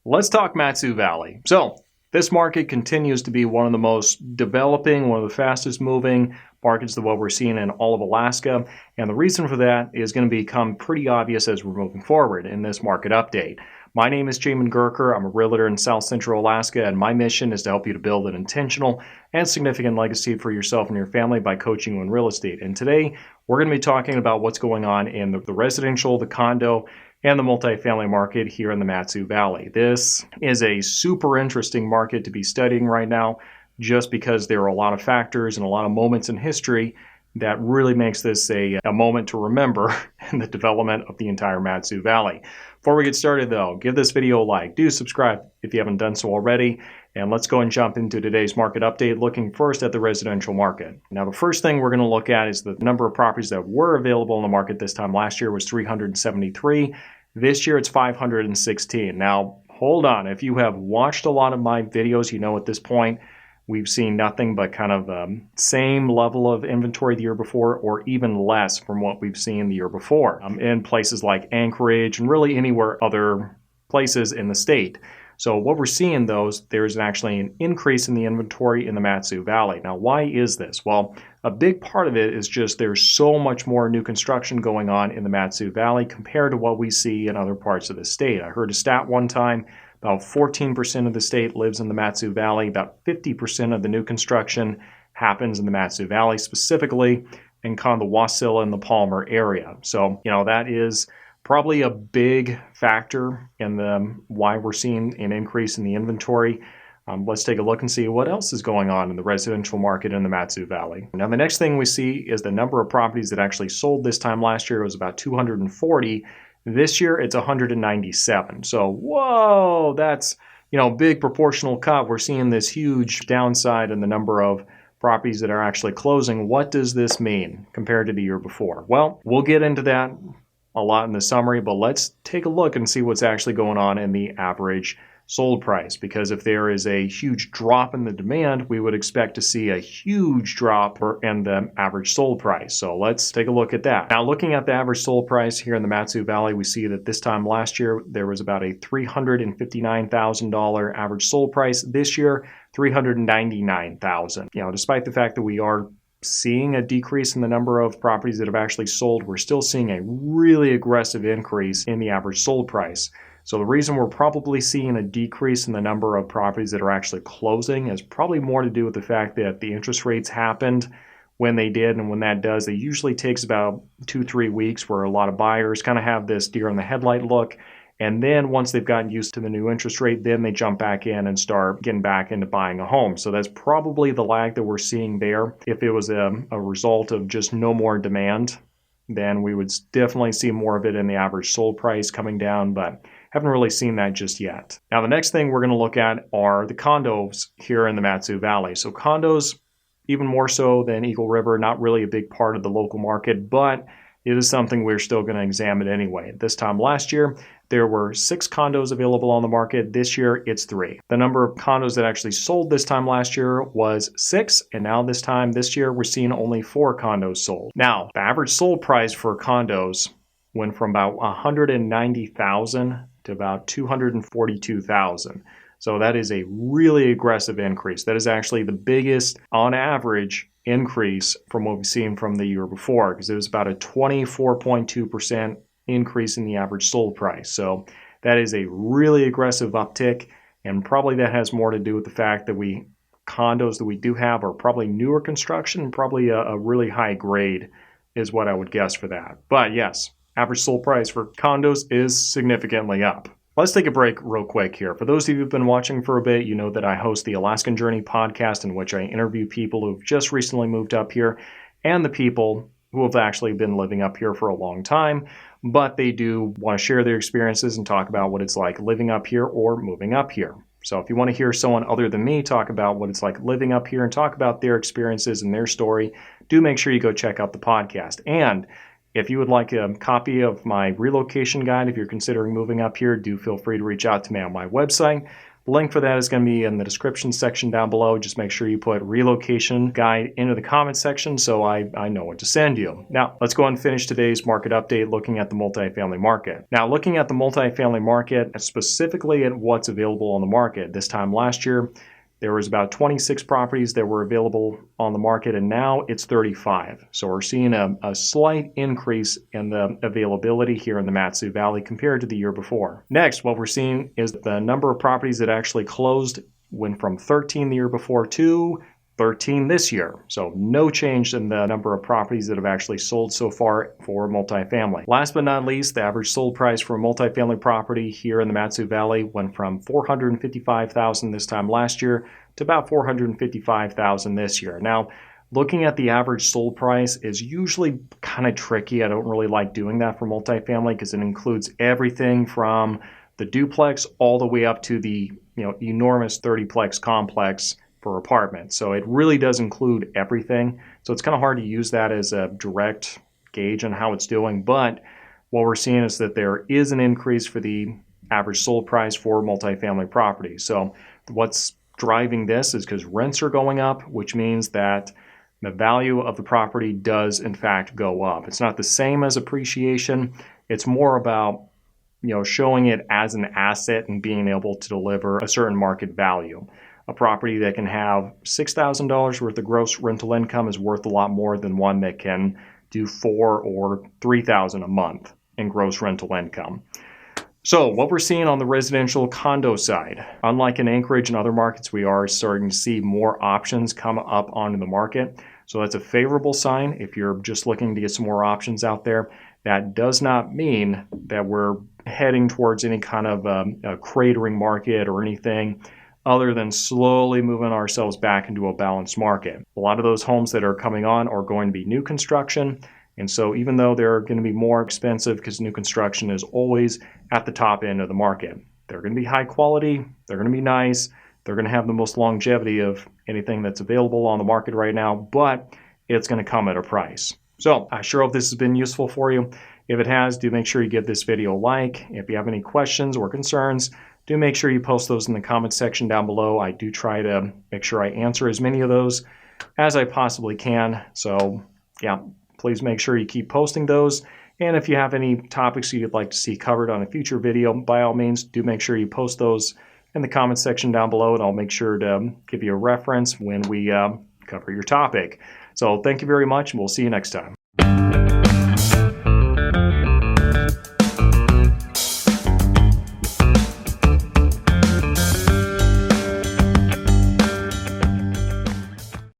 Let's talk MatSu Valley. So this market continues to be one of the most developing, one of the fastest moving markets of what we're seeing in all of Alaska. And the reason for that is going to become pretty obvious as we're moving forward in this market update. My name is Jamin Goecker. I'm a realtor in South Central Alaska, and my mission is to help you to build an intentional and significant legacy for yourself and your family by coaching you in real estate. And today, we're going to be talking about what's going on in the residential, the condo, and the multifamily market here in the MatSu Valley. This is a super interesting market to be studying right now, just because there are a lot of factors and a lot of moments in history that really makes this a moment to remember in the development of the entire MatSu Valley. Before we get started though, give this video a like, do subscribe if you haven't done so already, and let's go and jump into today's market update, looking first at the residential market. Now the first thing we're going to look at is the number of properties that were available in the market this time last year was 373. This year it's 516. Now hold on, if you have watched a lot of my videos, you know at this point we've seen nothing but kind of same level of inventory the year before, or even less from what we've seen the year before in places like Anchorage and really anywhere other places in the state. So what we're seeing though is there's actually an increase in the inventory in the MatSu Valley. Now why is this? Well, a big part of it is just there's so much more new construction going on in the MatSu Valley compared to what we see in other parts of the state. I heard a stat one time, about 14% of the state lives in the MatSu Valley. About 50% of the new construction happens in the MatSu Valley, specifically in kind of the Wasilla and the Palmer area. So, that is probably a big factor in why we're seeing an increase in the inventory. Let's take a look and see what else is going on in the residential market in the MatSu Valley. Now, the next thing we see is the number of properties that actually sold this time last year was about 240. This year, it's 197. So, whoa, that's, big proportional cut. We're seeing this huge downside in the number of properties that are actually closing. What does this mean compared to the year before? Well, we'll get into that a lot in the summary, but let's take a look and see what's actually going on in the average sold price, because if there is a huge drop in the demand, we would expect to see a huge drop in the average sold price. So let's take a look at that. Now, looking at the average sold price here in the MatSu Valley, we see that this time last year, there was about a $359,000 average sold price. This year, $399,000. Despite the fact that we are seeing a decrease in the number of properties that have actually sold, we're still seeing a really aggressive increase in the average sold price. So the reason we're probably seeing a decrease in the number of properties that are actually closing is probably more to do with the fact that the interest rates happened when they did, and when that does, it usually takes about 2-3 weeks where a lot of buyers kind of have this deer in the headlight look, and then once they've gotten used to the new interest rate, then they jump back in and start getting back into buying a home. So that's probably the lag that we're seeing there. If it was a result of just no more demand, then we would definitely see more of it in the average sold price coming down, but haven't really seen that just yet. Now, the next thing we're going to look at are the condos here in the MatSu Valley. So condos, even more so than Eagle River, not really a big part of the local market, but it is something we're still going to examine anyway. This time last year, there were 6 condos available on the market. This year, it's 3. The number of condos that actually sold this time last year was 6, and now this year, we're seeing only 4 condos sold. Now, the average sold price for condos went from about $190,000 to about $242,000. So that is a really aggressive increase. That is actually the biggest, on average, increase from what we've seen from the year before, because it was about a 24.2% increase in the average sold price. So that is a really aggressive uptick, and probably that has more to do with the fact that condos that we do have are probably newer construction and probably a really high grade is what I would guess for that. But yes, average sold price for condos is significantly up. Let's take a break real quick here. For those of you who've been watching for a bit, you know that I host the Alaskan Journey podcast, in which I interview people who've just recently moved up here and the people who have actually been living up here for a long time, but they do want to share their experiences and talk about what it's like living up here or moving up here. So if you want to hear someone other than me talk about what it's like living up here and talk about their experiences and their story, do make sure you go check out the podcast. And if you would like a copy of my relocation guide, if you're considering moving up here, do feel free to reach out to me on my website. The link for that is going to be in the description section down below. Just make sure you put relocation guide into the comment section so I know what to send you. Now, let's go ahead and finish today's market update looking at the multifamily market. Now, looking at the multifamily market, specifically at what's available on the market. This time last year, there was about 26 properties that were available on the market, and now it's 35. So we're seeing a slight increase in the availability here in the MatSu Valley compared to the year before. Next, what we're seeing is the number of properties that actually closed went from 13 the year before to 13 this year. So no change in the number of properties that have actually sold so far for multifamily. Last but not least, the average sold price for a multifamily property here in the MatSu Valley went from $455,000 this time last year to about $455,000 this year. Now, looking at the average sold price is usually kind of tricky. I don't really like doing that for multifamily because it includes everything from the duplex all the way up to the enormous 30-plex complex for apartments. So it really does include everything. So it's kind of hard to use that as a direct gauge on how it's doing. But what we're seeing is that there is an increase for the average sold price for multifamily properties. So what's driving this is because rents are going up, which means that the value of the property does in fact go up. It's not the same as appreciation. It's more about showing it as an asset and being able to deliver a certain market value. A property that can have $6,000 worth of gross rental income is worth a lot more than one that can do $4,000 or $3,000 a month in gross rental income. So what we're seeing on the residential condo side, unlike in Anchorage and other markets, we are starting to see more options come up onto the market. So that's a favorable sign if you're just looking to get some more options out there. That does not mean that we're heading towards any kind of a cratering market or anything other than slowly moving ourselves back into a balanced market. A lot of those homes that are coming on are going to be new construction. And so even though they're going to be more expensive because new construction is always at the top end of the market, they're going to be high quality, they're going to be nice, they're going to have the most longevity of anything that's available on the market right now, but it's going to come at a price. So I sure hope this has been useful for you. If it has, do make sure you give this video a like. If you have any questions or concerns, do make sure you post those in the comment section down below. I do try to make sure I answer as many of those as I possibly can. So yeah, please make sure you keep posting those. And if you have any topics you'd like to see covered on a future video, by all means, do make sure you post those in the comment section down below, and I'll make sure to give you a reference when we cover your topic. So thank you very much, and we'll see you next time.